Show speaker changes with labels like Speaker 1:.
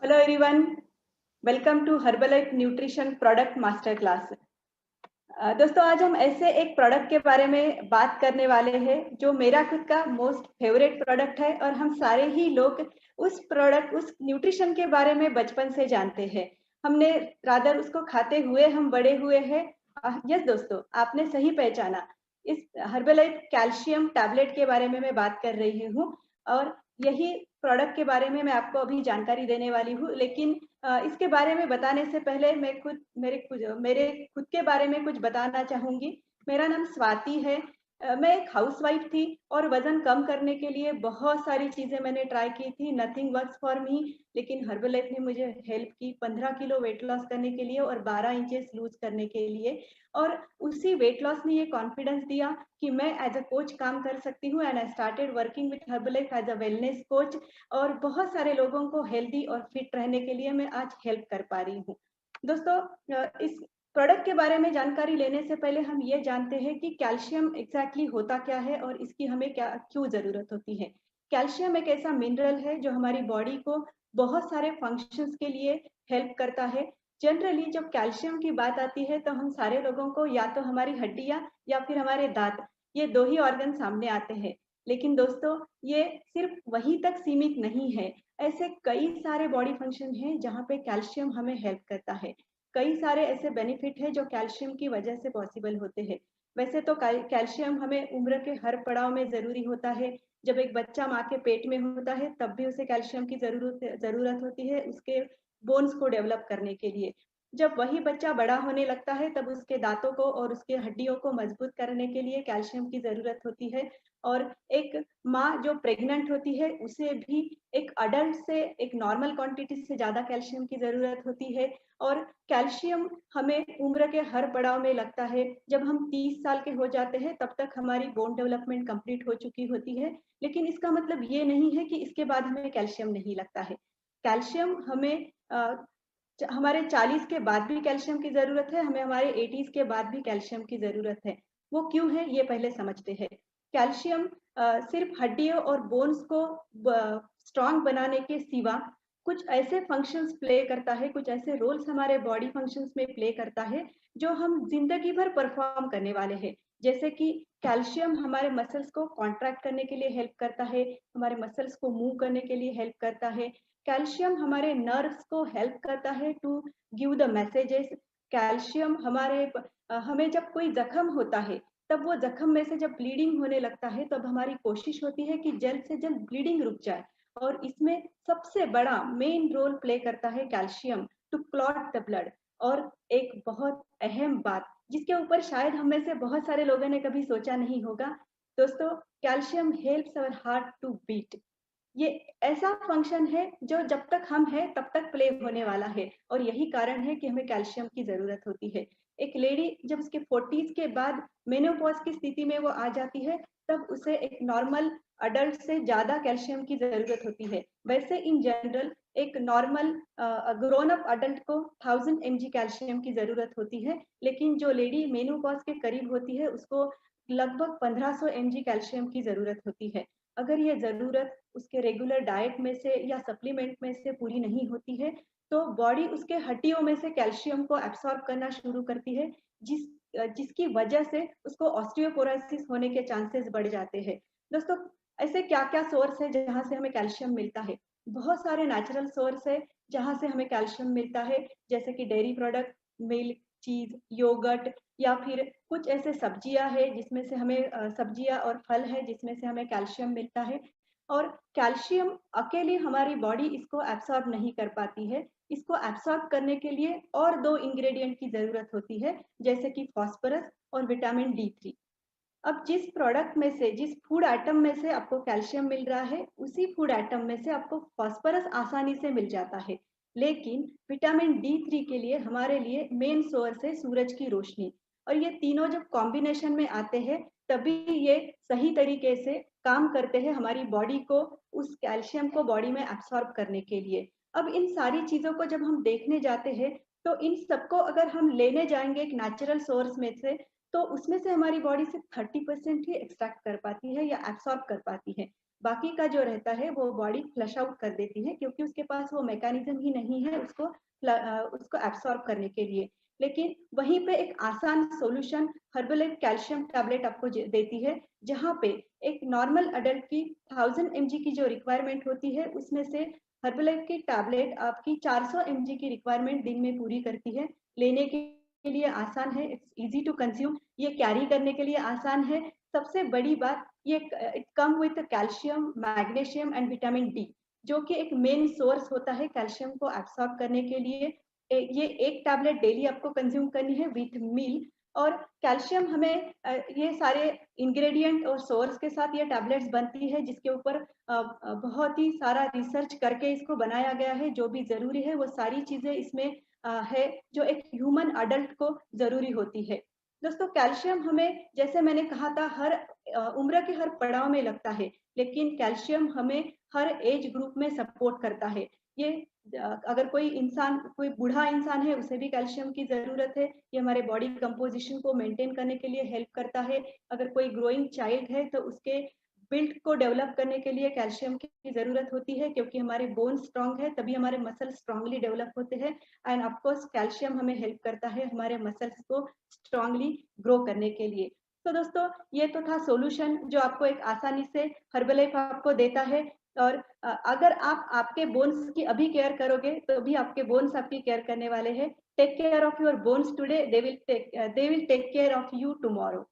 Speaker 1: Hello everyone, welcome to Herbalife nutrition product master class. दोस्तों, आज हम ऐसे एक प्रोडक्ट के बारे में बात करने वाले हैं जो मेरा खुद का मोस्ट फेवरेट प्रोडक्ट है और हम सारे ही लोग उस न्यूट्रिशन के बारे में बचपन से जानते हैं। हमने रादर उसको खाते हुए हम बड़े हुए हैं। यस दोस्तों, आपने सही पहचाना। इस हर्बलाइफ कैल्शियम टैबलेट के बारे में मैं बात कर रही हूँ और यही प्रोडक्ट के बारे में मैं आपको अभी जानकारी देने वाली हूँ। लेकिन इसके बारे में बताने से पहले मैं मेरे खुद के बारे में कुछ बताना चाहूंगी। मेरा नाम स्वाति है। मैं एक हाउसवाइफ थी और वजन कम करने के लिए बहुत सारी चीजें मैंने ट्राई की थी। Nothing works for me. लेकिन हर्बलाइफ ने मुझे हेल्प की 15 किलो वेट लॉस करने के लिए और 12 इंचेस लूज करने के लिए। और उसी वेट लॉस ने ये कॉन्फिडेंस दिया कि मैं एज अ कोच काम कर सकती हूँ। And I started working with Herbalife as a wellness coach. और बहुत सारे लोगों को हेल्दी और फिट रहने के लिए मैं आज हेल्प कर पा रही हूँ। दोस्तों, इस प्रोडक्ट के बारे में जानकारी लेने से पहले हम ये जानते हैं कि कैल्शियम एग्जैक्टली होता क्या है और इसकी हमें क्यों जरूरत होती है। कैल्शियम एक ऐसा मिनरल है जो हमारी बॉडी को बहुत सारे फंक्शंस के लिए हेल्प करता है। जनरली जब कैल्शियम की बात आती है तो हम सारे लोगों को या तो हमारी हड्डियां या फिर हमारे दांत, ये दो ही ऑर्गन सामने आते हैं। लेकिन दोस्तों, ये सिर्फ वहीं तक सीमित नहीं है। ऐसे कई सारे बॉडी फंक्शन हैं जहाँ पे कैल्शियम हमें हेल्प करता है। कई सारे ऐसे बेनिफिट है जो कैल्शियम की वजह से पॉसिबल होते हैं। वैसे तो कैल्शियम हमें उम्र के हर पड़ाव में जरूरी होता है। जब एक बच्चा माँ के पेट में होता है तब भी उसे कैल्शियम की जरूरत होती है उसके बोन्स को डेवलप करने के लिए। जब वही बच्चा बड़ा होने लगता है तब उसके दांतों को और उसके हड्डियों को मजबूत करने के लिए कैल्शियम की जरूरत होती है। और एक माँ जो प्रेग्नेंट होती है उसे भी एक अडल्ट से एक नॉर्मल क्वांटिटी से ज्यादा कैल्शियम की जरूरत होती है। और कैल्शियम हमें उम्र के हर पड़ाव में लगता है। जब हम 30 साल के हो जाते हैं तब तक हमारी बोन डेवलपमेंट कंप्लीट हो चुकी होती है। लेकिन इसका मतलब ये नहीं है कि इसके बाद हमें कैल्शियम नहीं लगता है। कैल्शियम हमें हमारे 40 के बाद भी कैल्शियम की जरूरत है, हमें हमारे 80s के बाद भी कैल्शियम की जरूरत है। वो क्यों है ये पहले समझते हैं। कैल्शियम सिर्फ हड्डियों और बोन्स को स्ट्रांग बनाने के सिवा कुछ ऐसे फंक्शंस प्ले करता है, कुछ ऐसे रोल्स हमारे बॉडी फंक्शंस में प्ले करता है जो हम जिंदगी भर परफॉर्म करने वाले हैं। जैसे कि कैल्शियम हमारे मसल्स को कॉन्ट्रैक्ट करने के लिए हेल्प करता है, हमारे मसल्स को मूव करने के लिए हेल्प करता है। कैल्शियम हमारे नर्व्स को हेल्प करता है to give the messages. Calcium हमें जब कोई जख्म होता है तब वो जख्म में से जब ब्लीडिंग होने लगता है तब हमारी कोशिश होती है कि जल्द से जल्द ब्लीडिंग रुक जाए। और इसमें सबसे बड़ा मेन रोल प्ले करता है calcium to clot the blood. और एक बहुत अहम बात जिसके ऊपर शायद हम में से बहुत सारे लोगों ने कभी सोचा नहीं होगा, दोस्तों, calcium helps our heart to beat. ये ऐसा फंक्शन है जो जब तक हम हैं तब तक प्ले होने वाला है। और यही कारण है कि हमें कैल्शियम की जरूरत होती है। एक लेडी जब उसके 40s के बाद मेनोपॉज की स्थिति में वो आ जाती है तब उसे एक नॉर्मल अडल्ट से ज्यादा कैल्शियम की जरूरत होती है। वैसे इन जनरल एक नॉर्मल ग्रोन अप अडल्ट को 1000 mg कैल्शियम की जरूरत होती है। लेकिन जो लेडी मेनोपॉज के करीब होती है उसको लगभग 1500 mg कैल्शियम की जरूरत होती है। अगर ये जरूरत उसके रेगुलर डाइट में से या सप्लीमेंट में से पूरी नहीं होती है तो बॉडी उसके हड्डियों में से कैल्शियम को एब्सॉर्ब करना शुरू करती है, जिसकी वजह से उसको ऑस्टियोपोरोसिस होने के चांसेस बढ़ जाते हैं। दोस्तों, ऐसे क्या क्या सोर्स है जहाँ से हमें कैल्शियम मिलता है। बहुत सारे नेचुरल सोर्स है जहाँ से हमें कैल्शियम मिलता है, जैसे कि डेयरी प्रोडक्ट, मिल्क, चीज, योगर्ट, या फिर कुछ ऐसे सब्जियां है जिसमें से हमें सब्जियां और फल है जिसमें से हमें कैल्शियम मिलता है। और कैल्शियम अकेले हमारी बॉडी इसको एब्सॉर्ब नहीं कर पाती है। इसको एब्सॉर्ब करने के लिए और दो इंग्रेडिएंट की जरूरत होती है, जैसे कि फास्फोरस और विटामिन D3। अब जिस प्रोडक्ट में से, जिस फूड आइटम में से आपको कैल्शियम मिल रहा है उसी फूड आइटम में से आपको फास्फोरस आसानी से मिल जाता है। लेकिन विटामिन D3 के लिए हमारे लिए मेन सोर्स है सूरज की रोशनी। और ये तीनों जब कॉम्बिनेशन में आते हैं तभी ये सही तरीके से काम करते हैं हमारी बॉडी को उस कैल्शियम को बॉडी में एब्सॉर्ब करने के लिए। अब इन सारी चीजों को जब हम देखने जाते हैं तो इन सबको अगर हम लेने जाएंगे एक नेचुरल सोर्स में से तो उसमें से हमारी बॉडी सिर्फ 30% ही एक्सट्रैक्ट कर पाती है या एब्सॉर्ब कर पाती है। बाकी का जो रहता है वो बॉडी फ्लश आउट कर देती है, क्योंकि उसके पास वो मैकेनिज्म ही नहीं है उसको एब्सॉर्ब करने के लिए। लेकिन वहीं पे एक आसान सॉल्यूशन हर्बलाइफ कैल्शियम टैबलेट आपको देती है, जहाँ पे एक नॉर्मल अडल्ट की 1000 mg की जो रिक्वायरमेंट होती है, उसमें से हर्बलाइफ की टैबलेट आपकी 400 mg की रिक्वायरमेंट दिन में पूरी करती है। लेने के लिए आसान है, इट्स इजी टू कंज्यूम, ये कैरी करने के लिए आसान है। सबसे बड़ी बात, ये it come with calcium, magnesium and vitamin D, जो कि एक मेन सोर्स होता है कैल्शियम को एब्सॉर्ब करने के लिए। ये एक टैबलेट डेली आपको कंज्यूम करनी है विथ मील। और कैल्शियम हमें ये सारे इंग्रेडिएंट और सोर्स के साथ ये टैबलेट्स बनती है, जिसके ऊपर बहुत ही सारा रिसर्च करके इसको बनाया गया है। जो भी जरूरी है वो सारी चीजें इसमें है, जो एक ह्यूमन अडल्ट को जरूरी होती है। दोस्तों, कैल्शियम हमें, जैसे मैंने कहा था, हर उम्र के हर पड़ाव में लगता है, लेकिन कैल्शियम हमें हर एज ग्रुप में सपोर्ट करता है। ये अगर कोई बूढ़ा इंसान है, उसे भी कैल्शियम की जरूरत है। ये हमारे बॉडी कंपोजिशन को मेंटेन करने के लिए हेल्प करता है। अगर कोई ग्रोइंग चाइल्ड है तो उसके बिल्ड को डेवलप करने के लिए कैल्शियम की जरूरत होती है, क्योंकि हमारे बोन स्ट्रांग है तभी हमारे मसल स्ट्रांगली डेवलप होते हैं। एंड ऑफ कोर्स कैल्शियम हमें हेल्प करता है हमारे मसल्स को स्ट्रांगली ग्रो करने के लिए। तो दोस्तों, ये तो था सॉल्यूशन जो आपको एक आसानी से हर्बलाइफ आपको देता है। और अगर आप आपके बोन्स की अभी केयर करोगे, तो भी आपके बोन्स आपकी केयर करने वाले हैं। Take care of your bones today, they will take care of you tomorrow.